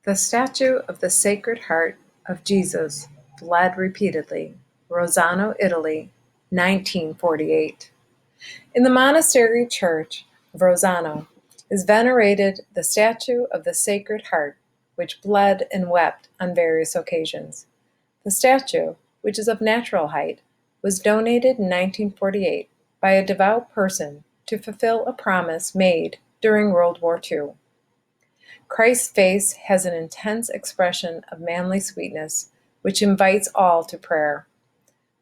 The statue of the Sacred Heart of Jesus, bled repeatedly. Rosano, Italy, 1948. In the monastery church of Rosano is venerated the statue of the Sacred Heart, which bled and wept on various occasions. The statue, which is of natural height, was donated in 1948 by a devout person to fulfill a promise made during World War II. Christ's face has an intense expression of manly sweetness, which invites all to prayer.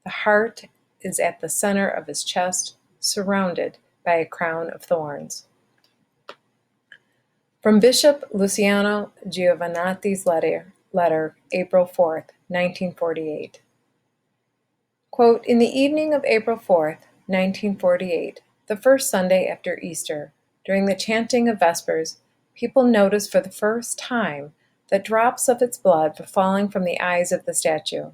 The heart is at the center of his chest, surrounded by a crown of thorns. From Bishop Luciano Giovanotti's letter, April 4th, 1948. Quote, in the evening of April 4th, 1948, the first Sunday after Easter, during the chanting of Vespers, people noticed for the first time that drops of its blood were falling from the eyes of the statue.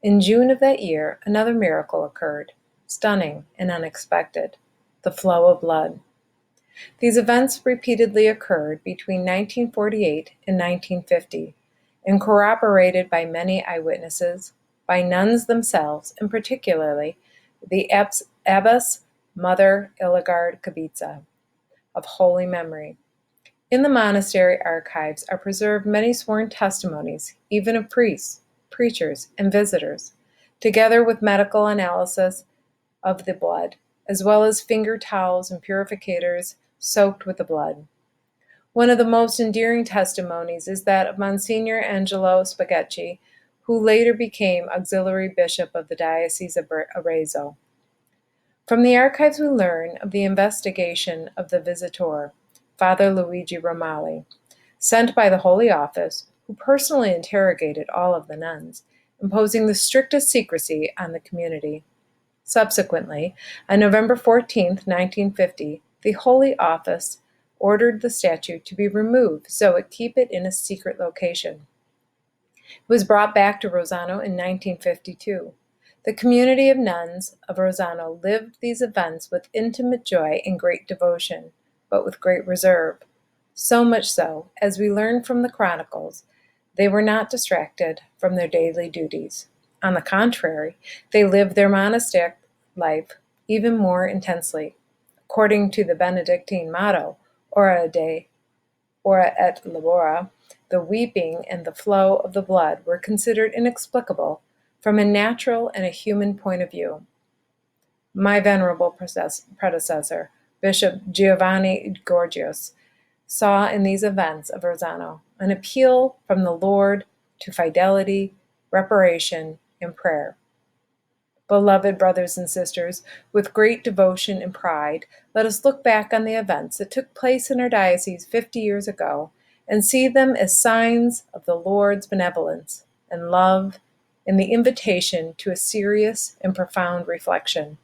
In June of that year, another miracle occurred, stunning and unexpected, the flow of blood. These events repeatedly occurred between 1948 and 1950, and corroborated by many eyewitnesses, by nuns themselves, and particularly the Abbess Mother Hildegard Kabitza, of holy memory. In the monastery archives are preserved many sworn testimonies, even of priests, preachers, and visitors, together with medical analysis of the blood, as well as finger towels and purificators soaked with the blood. One of the most endearing testimonies is that of Monsignor Angelo Spaghetti, who later became auxiliary bishop of the Diocese of Arezzo. From the archives we learn of the investigation of the visitor, Father Luigi Romali, sent by the Holy Office, who personally interrogated all of the nuns, imposing the strictest secrecy on the community. Subsequently, on November 14, 1950, the Holy Office ordered the statue to be removed so it keep it in a secret location. It was brought back to Rosano in 1952. The community of nuns of Rosano lived these events with intimate joy and great devotion, but with great reserve. So much so, as we learn from the chronicles, they were not distracted from their daily duties. On the contrary, they lived their monastic life even more intensely. According to the Benedictine motto, ora et labora, the weeping and the flow of the blood were considered inexplicable from a natural and a human point of view. My venerable predecessor, Bishop Giovanni Gorgios, saw in these events of Rosano an appeal from the Lord to fidelity, reparation, and prayer. Beloved brothers and sisters, with great devotion and pride, let us look back on the events that took place in our diocese 50 years ago and see them as signs of the Lord's benevolence and love and the invitation to a serious and profound reflection.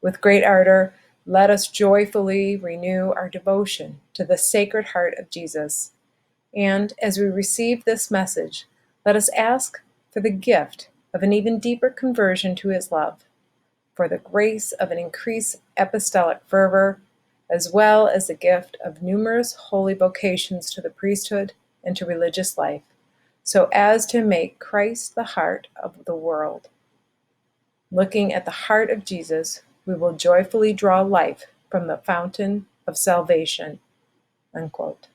With great ardor, let us joyfully renew our devotion to the Sacred Heart of Jesus. And as we receive this message, let us ask for the gift of an even deeper conversion to his love, for the grace of an increased apostolic fervor, as well as the gift of numerous holy vocations to the priesthood and to religious life, so as to make Christ the heart of the world. Looking at the heart of Jesus, we will joyfully draw life from the fountain of salvation. Unquote.